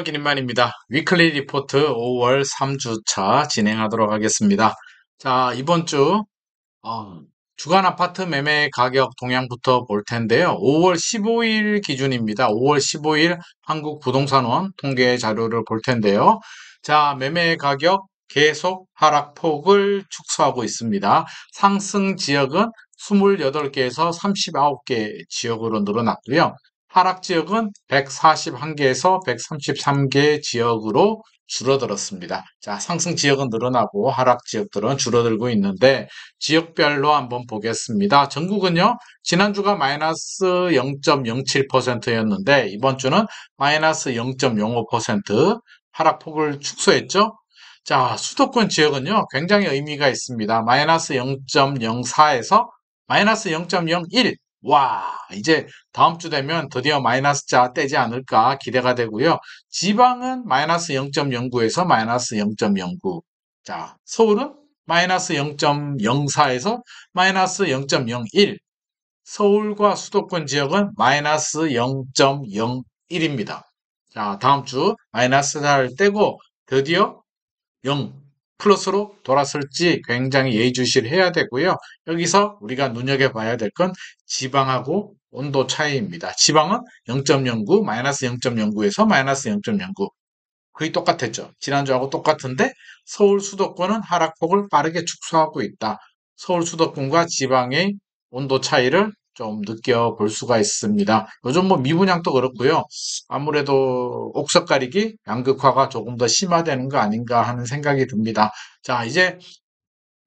김만입니다. 위클리 리포트 5월 3주차 진행하도록 하겠습니다. 자, 이번 주 주간 아파트 매매 가격 동향부터 볼 텐데요. 5월 15일 기준입니다. 5월 15일 한국부동산원 통계 자료를 볼 텐데요. 자, 매매 가격 계속 하락폭을 축소하고 있습니다. 상승 지역은 28개에서 39개 지역으로 늘어났고요. 하락 지역은 141개에서 133개 지역으로 줄어들었습니다. 자, 상승 지역은 늘어나고 하락 지역들은 줄어들고 있는데 지역별로 한번 보겠습니다. 전국은요, 지난주가 마이너스 0.07%였는데 이번 주는 마이너스 0.05% 하락폭을 축소했죠. 자, 수도권 지역은요, 굉장히 의미가 있습니다. 마이너스 0.04에서 마이너스 0.01. 와, 이제 다음 주 되면 드디어 마이너스 자 떼지 않을까 기대가 되고요. 지방은 마이너스 0.09에서 마이너스 0.09. 자, 서울은 마이너스 0.04에서 마이너스 0.01. 서울과 수도권 지역은 마이너스 0.01입니다. 자, 다음 주 마이너스 4를 떼고 드디어 0 플러스로 돌았을지 굉장히 예의주시를 해야 되고요. 여기서 우리가 눈여겨봐야 될 건 지방하고 온도 차이입니다. 지방은 0.09, 마이너스 0.09에서 마이너스 0.09. 거의 똑같았죠. 지난주하고 똑같은데 서울 수도권은 하락폭을 빠르게 축소하고 있다. 서울 수도권과 지방의 온도 차이를 좀 느껴볼 수가 있습니다. 요즘 뭐 미분양도 그렇고요. 아무래도 옥석 가리기 양극화가 조금 더 심화되는 거 아닌가 하는 생각이 듭니다. 자, 이제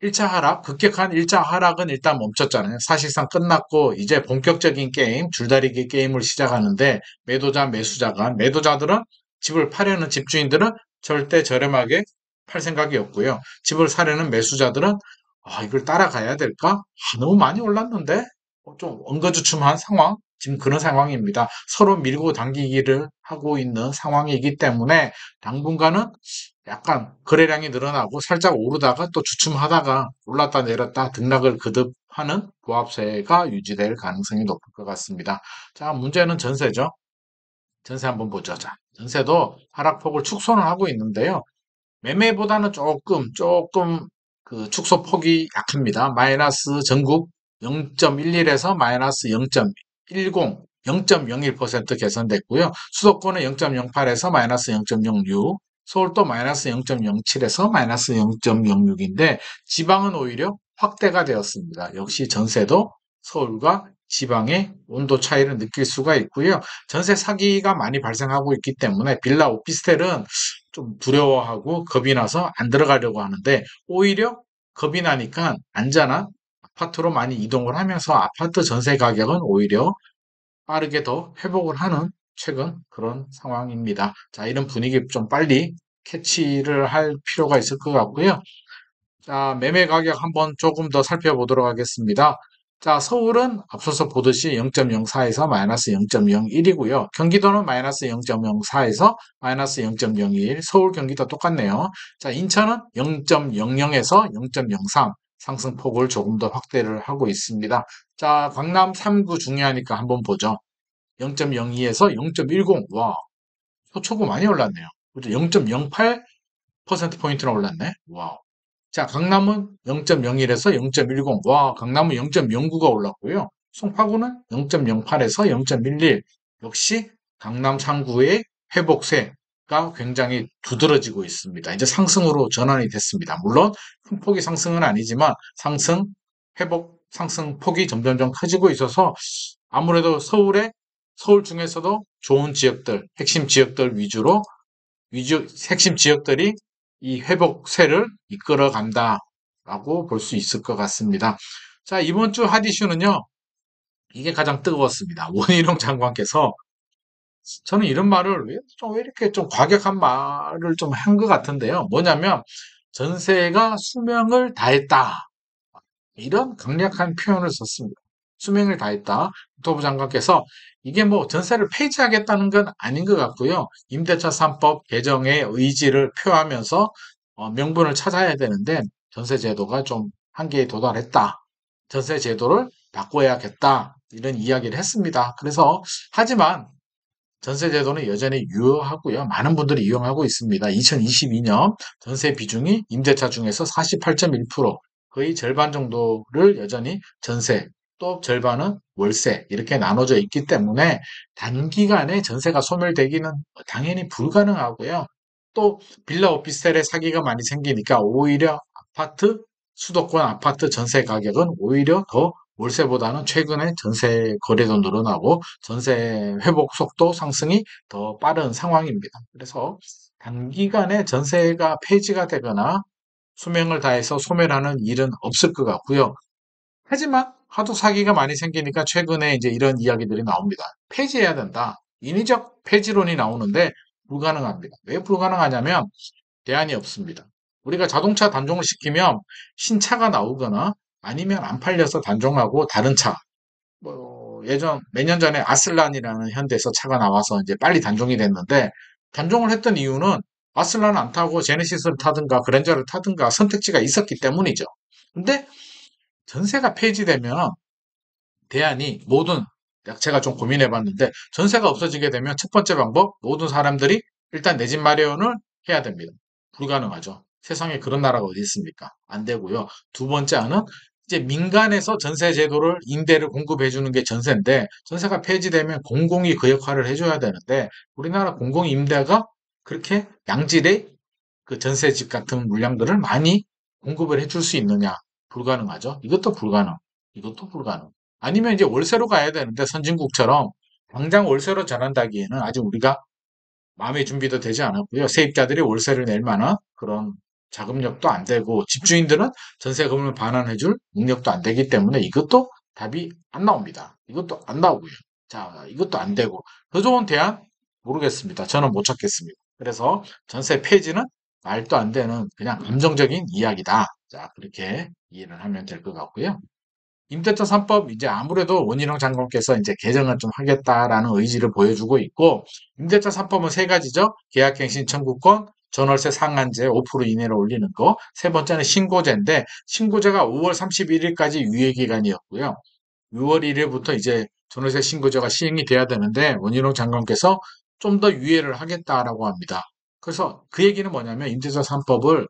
1차 하락, 급격한 1차 하락은 일단 멈췄잖아요. 사실상 끝났고 이제 본격적인 게임, 줄다리기 게임을 시작하는데 매도자, 매수자가 매도자들은 집을 파려는 집주인들은 절대 저렴하게 팔 생각이 없고요. 집을 사려는 매수자들은 이걸 따라가야 될까? 너무 많이 올랐는데 좀 엉거주춤한 상황, 지금 그런 상황입니다. 서로 밀고 당기기를 하고 있는 상황이기 때문에 당분간은 약간 거래량이 늘어나고 살짝 오르다가 또 주춤하다가 올랐다 내렸다 등락을 거듭하는 보합세가 유지될 가능성이 높을 것 같습니다. 자, 문제는 전세죠. 전세 한번 보죠. 자, 전세도 하락폭을 축소는 하고 있는데요. 매매보다는 조금 그 축소폭이 약합니다. 마이너스 전국 0.11에서 마이너스 0.10, 0.01% 개선됐고요. 수도권은 0.08에서 마이너스 0.06, 서울도 마이너스 0.07에서 마이너스 0.06인데 지방은 오히려 확대가 되었습니다. 역시 전세도 서울과 지방의 온도 차이를 느낄 수가 있고요. 전세 사기가 많이 발생하고 있기 때문에 빌라 오피스텔은 좀 두려워하고 겁이 나서 안 들어가려고 하는데 오히려 겁이 나니까 안전한 아파트로 많이 이동을 하면서 아파트 전세 가격은 오히려 빠르게 더 회복을 하는 최근 그런 상황입니다. 자, 이런 분위기 좀 빨리 캐치를 할 필요가 있을 것 같고요. 자, 매매 가격 한번 조금 더 살펴보도록 하겠습니다. 자, 서울은 앞서서 보듯이 0.04에서 마이너스 0.01이고요. 경기도는 마이너스 0.04에서 마이너스 0.01, 서울 경기도 똑같네요. 자, 인천은 0.00에서 0.03 상승폭을 조금 더 확대를 하고 있습니다. 자, 강남 3구 중요하니까 한번 보죠. 0.02에서 0.10. 와, 초고 많이 올랐네요. 0.08%포인트나 올랐네. 와. 자, 강남은 0.01에서 0.10. 와, 강남은 0.09가 올랐고요. 송파구는 0.08에서 0.11. 역시 강남 상구의 회복세가 굉장히 두드러지고 있습니다. 이제 상승으로 전환이 됐습니다. 물론 큰 폭의 상승은 아니지만 회복, 상승 폭이 점점점 커지고 있어서 아무래도 서울 중에서도 좋은 지역들, 핵심 지역들 핵심 지역들이 이 회복세를 이끌어 간다라고 볼 수 있을 것 같습니다. 자, 이번 주 핫 이슈는요, 이게 가장 뜨거웠습니다. 원희룡 장관께서 저는 이런 말을 왜 이렇게 좀 과격한 말을 좀 한 것 같은데요. 뭐냐면, 전세가 수명을 다했다. 이런 강력한 표현을 썼습니다. 수명을 다했다. 국토부 장관께서 이게 뭐 전세를 폐지하겠다는 건 아닌 것 같고요. 임대차 3법 개정의 의지를 표하면서 명분을 찾아야 되는데 전세 제도가 좀 한계에 도달했다. 전세 제도를 바꿔야겠다. 이런 이야기를 했습니다. 그래서 하지만 전세제도는 여전히 유효하고요. 많은 분들이 이용하고 있습니다. 2022년 전세 비중이 임대차 중에서 48.1%, 거의 절반 정도를 여전히 전세, 또 절반은 월세 이렇게 나눠져 있기 때문에 단기간에 전세가 소멸되기는 당연히 불가능하고요. 또 빌라 오피스텔에 사기가 많이 생기니까 오히려 수도권 아파트 전세 가격은 오히려 더 월세보다는 최근에 전세 거래도 늘어나고 전세 회복 속도 상승이 더 빠른 상황입니다. 그래서 단기간에 전세가 폐지가 되거나 수명을 다해서 소멸하는 일은 없을 것 같고요. 하지만 하도 사기가 많이 생기니까 최근에 이제 이런 이야기들이 나옵니다. 폐지해야 된다. 인위적 폐지론이 나오는데 불가능합니다. 왜 불가능하냐면 대안이 없습니다. 우리가 자동차 단종을 시키면 신차가 나오거나 아니면 안 팔려서 단종하고 다른 차, 예전 몇 년 전에 아슬란이라는 현대에서 차가 나와서 이제 빨리 단종이 됐는데 단종을 했던 이유는 아슬란을 안 타고 제네시스를 타든가 그랜저를 타든가 선택지가 있었기 때문이죠. 근데 전세가 폐지되면 대안이 제가 좀 고민해 봤는데 전세가 없어지게 되면 첫 번째 방법 모든 사람들이 일단 내 집 마련을 해야 됩니다. 불가능하죠. 세상에 그런 나라가 어디 있습니까? 안 되고요. 두 번째는 이제 민간에서 전세 제도를 임대를 공급해 주는 게 전세인데 전세가 폐지되면 공공이 그 역할을 해줘야 되는데 우리나라 공공 임대가 그렇게 양질의 그 전세집 같은 물량들을 많이 공급을 해줄 수 있느냐? 불가능하죠. 이것도 불가능. 이것도 불가능. 아니면 이제 월세로 가야 되는데 선진국처럼 당장 월세로 전환하기에는 아직 우리가 마음의 준비도 되지 않았고요. 세입자들이 월세를 낼 만한 그런 자금력도 안 되고 집주인들은 전세금을 반환해줄 능력도 안 되기 때문에 이것도 답이 안 나옵니다. 이것도 안 나오고요. 자, 이것도 안 되고 더 좋은 대안 모르겠습니다. 저는 못 찾겠습니다. 그래서 전세 폐지는 말도 안 되는 그냥 감정적인 이야기다. 자, 그렇게 이해를 하면 될 것 같고요. 임대차 3법 이제 아무래도 원희룡 장관께서 이제 개정을 좀 하겠다라는 의지를 보여주고 있고 임대차 3법은 세 가지죠. 계약갱신 청구권, 전월세 상한제 5% 이내로 올리는 거. 세 번째는 신고제인데 신고제가 5월 31일까지 유예 기간이었고요. 6월 1일부터 이제 전월세 신고제가 시행이 돼야 되는데 원희룡 장관께서 좀 더 유예를 하겠다라고 합니다. 그래서 그 얘기는 뭐냐면 임대차 3법을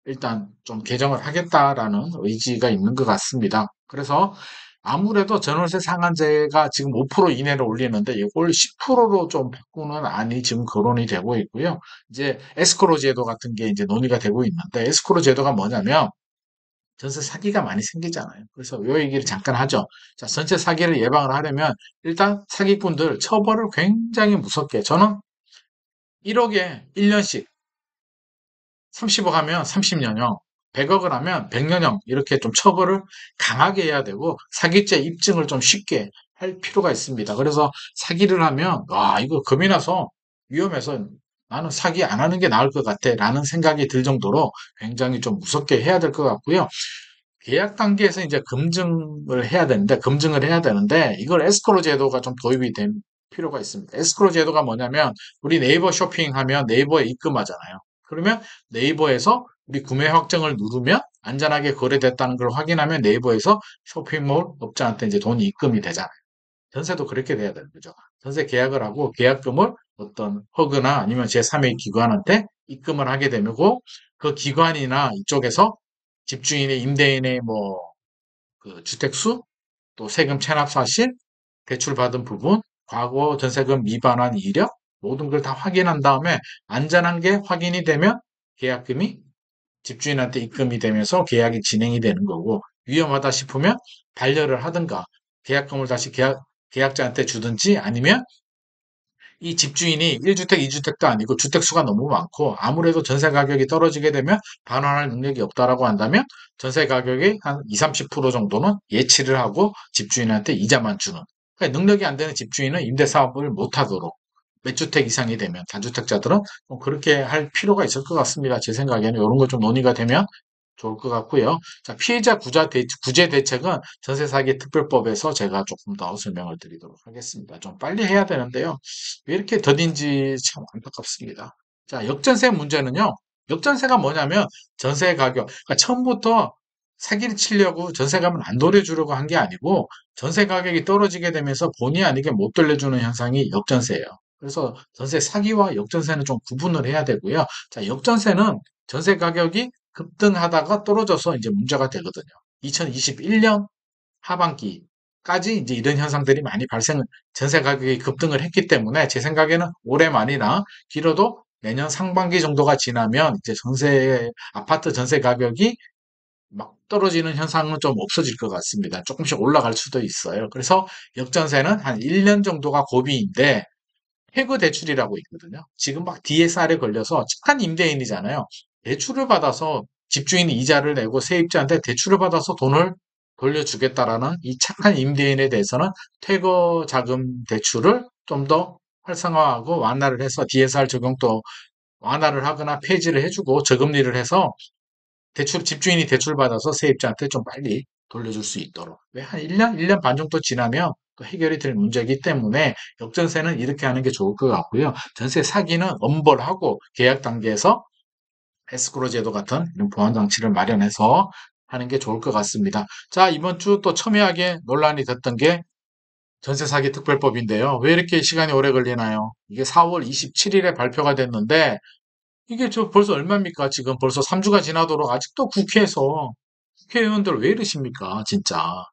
일단 좀 개정을 하겠다라는 의지가 있는 것 같습니다. 그래서 아무래도 전월세 상한제가 지금 5% 이내로 올리는데 이걸 10%로 좀 바꾸는 안이 지금 거론이 되고 있고요. 이제 에스크로 제도 같은 게 이제 논의가 되고 있는데 에스크로 제도가 뭐냐면 전세 사기가 많이 생기잖아요. 그래서 이 얘기를 잠깐 하죠. 자, 전세 사기를 예방을 하려면 일단 사기꾼들 처벌을 굉장히 무섭게 저는 1억에 1년씩 30억 하면 30년형, 100억을 하면 100년형 이렇게 좀 처벌을 강하게 해야 되고 사기죄 입증을 좀 쉽게 할 필요가 있습니다. 그래서 사기를 하면 와 이거 겁이 나서 위험해서 나는 사기 안 하는 게 나을 것 같아 라는 생각이 들 정도로 굉장히 좀 무섭게 해야 될 것 같고요. 계약 단계에서 이제 검증을 해야 되는데 이걸 에스크로 제도가 좀 도입이 된 필요가 있습니다. 에스크로 제도가 뭐냐면 우리 네이버 쇼핑하면 네이버에 입금하잖아요. 그러면 네이버에서 우리 구매 확정을 누르면 안전하게 거래됐다는 걸 확인하면 네이버에서 쇼핑몰 업자한테 이제 돈이 입금이 되잖아요. 전세도 그렇게 돼야 되는 거죠. 전세 계약을 하고 계약금을 어떤 허그나 아니면 제3의 기관한테 입금을 하게 되고 그 기관이나 이쪽에서 집주인의 임대인의 그 주택수 또 세금 체납 사실 대출 받은 부분 과거 전세금 미반환 이력 모든 걸 다 확인한 다음에 안전한 게 확인이 되면 계약금이 집주인한테 입금이 되면서 계약이 진행이 되는 거고 위험하다 싶으면 반려를 하든가 계약금을 다시 계약자한테 주든지 아니면 이 집주인이 1주택, 2주택도 아니고 주택수가 너무 많고 아무래도 전세 가격이 떨어지게 되면 반환할 능력이 없다라고 한다면 전세 가격의 한 20, 30% 정도는 예치를 하고 집주인한테 이자만 주는. 그러니까 능력이 안 되는 집주인은 임대사업을 못하도록 몇 주택 이상이 되면 다주택자들은 그렇게 할 필요가 있을 것 같습니다. 제 생각에는 이런 거 좀 논의가 되면 좋을 것 같고요. 자, 피해자 구제 대책은 전세 사기 특별법에서 제가 조금 더 설명을 드리도록 하겠습니다. 좀 빨리 해야 되는데요. 왜 이렇게 더딘지 참 안타깝습니다. 자, 역전세 문제는요. 역전세가 뭐냐면 전세 가격, 그러니까 처음부터 사기를 치려고 전세금을 안 돌려주려고 한 게 아니고 전세 가격이 떨어지게 되면서 본의 아니게 못 돌려주는 현상이 역전세예요. 그래서 전세 사기와 역전세는 좀 구분을 해야 되고요. 자, 역전세는 전세 가격이 급등하다가 떨어져서 이제 문제가 되거든요. 2021년 하반기까지 이제 이런 현상들이 많이 전세 가격이 급등을 했기 때문에 제 생각에는 올해만이나 길어도 내년 상반기 정도가 지나면 이제 아파트 전세 가격이 막 떨어지는 현상은 좀 없어질 것 같습니다. 조금씩 올라갈 수도 있어요. 그래서 역전세는 한 1년 정도가 고비인데 해그 대출이라고 있거든요. 지금 막 DSR에 걸려서 착한 임대인이잖아요. 대출을 받아서 집주인이 이자를 내고 세입자한테 대출을 받아서 돈을 돌려주겠다라는 이 착한 임대인에 대해서는 퇴거 자금 대출을 좀 더 활성화하고 완화를 해서 DSR 적용도 완화를 하거나 폐지를 해주고 저금리를 해서 집주인이 대출 받아서 세입자한테 좀 빨리 돌려줄 수 있도록. 왜 한 1년, 1년 반 정도 지나면 또 해결이 될 문제이기 때문에 역전세는 이렇게 하는 게 좋을 것 같고요. 전세 사기는 엄벌하고 계약 단계에서 에스크로 제도 같은 이런 보안 장치를 마련해서 하는 게 좋을 것 같습니다. 자, 이번 주 또 첨예하게 논란이 됐던 게 전세 사기 특별법인데요. 왜 이렇게 시간이 오래 걸리나요? 이게 4월 27일에 발표가 됐는데 이게 저 벌써 얼마입니까? 지금 벌써 3주가 지나도록 아직도 국회에서 국회의원들 왜 이러십니까? 진짜.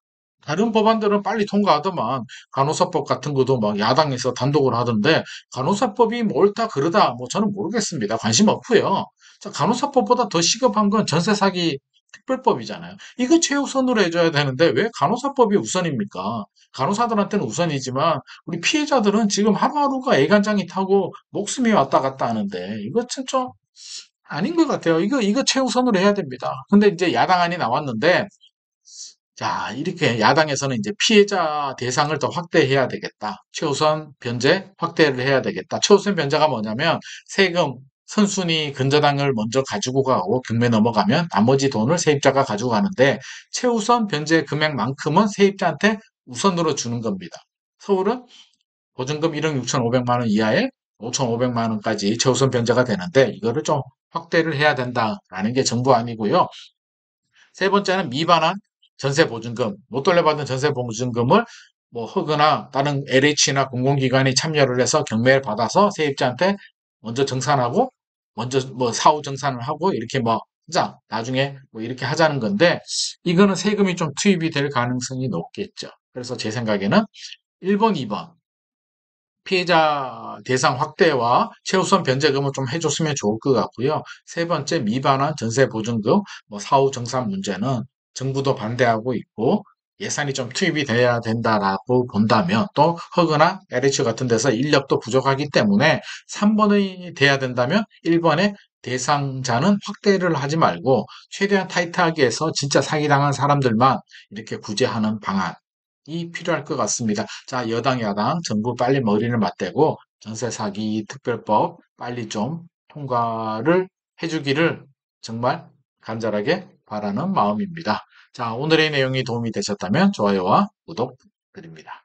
다른 법안들은 빨리 통과하더만 간호사법 같은 것도 막 야당에서 단독으로 하던데 간호사법이 뭐 옳다 그러다 뭐 저는 모르겠습니다. 관심 없고요. 자, 간호사법보다 더 시급한 건 전세 사기 특별법이잖아요. 이거 최우선으로 해줘야 되는데 왜 간호사법이 우선입니까? 간호사들한테는 우선이지만 우리 피해자들은 지금 하루하루가 애간장이 타고 목숨이 왔다 갔다 하는데 이거 참 좀 아닌 것 같아요. 이거 최우선으로 해야 됩니다. 근데 이제 야당안이 나왔는데 자, 이렇게 야당에서는 이제 피해자 대상을 더 확대해야 되겠다. 최우선 변제 확대를 해야 되겠다. 최우선 변제가 뭐냐면 세금 선순위 근저당을 먼저 가지고 가고 경매 넘어가면 나머지 돈을 세입자가 가지고 가는데 최우선 변제 금액만큼은 세입자한테 우선으로 주는 겁니다. 서울은 보증금 1억 6,500만 원 이하에 5,500만 원까지 최우선 변제가 되는데 이거를 좀 확대를 해야 된다라는 게 정부안이고요. 세 번째는 미반환 전세보증금, 못 돌려받은 전세보증금을 뭐 허그나 다른 LH나 공공기관이 참여를 해서 경매를 받아서 세입자한테 먼저 정산하고 먼저 뭐 사후 정산을 하고 이렇게 뭐 하자 나중에 뭐 이렇게 하자는 건데 이거는 세금이 좀 투입이 될 가능성이 높겠죠. 그래서 제 생각에는 1번, 2번 피해자 대상 확대와 최우선 변제금을 좀 해줬으면 좋을 것 같고요. 세 번째 미반환 전세 보증금 뭐 사후 정산 문제는 정부도 반대하고 있고 예산이 좀 투입이 돼야 된다라고 본다면 또 허그나 LH 같은 데서 인력도 부족하기 때문에 3번이 돼야 된다면 1번의 대상자는 확대를 하지 말고 최대한 타이트하게 해서 진짜 사기당한 사람들만 이렇게 구제하는 방안 이 필요할 것 같습니다. 자, 여당, 야당, 정부 빨리 머리를 맞대고 전세 사기 특별법 빨리 좀 통과를 해주기를 정말 간절하게 바라는 마음입니다. 자, 오늘의 내용이 도움이 되셨다면 좋아요와 구독 드립니다.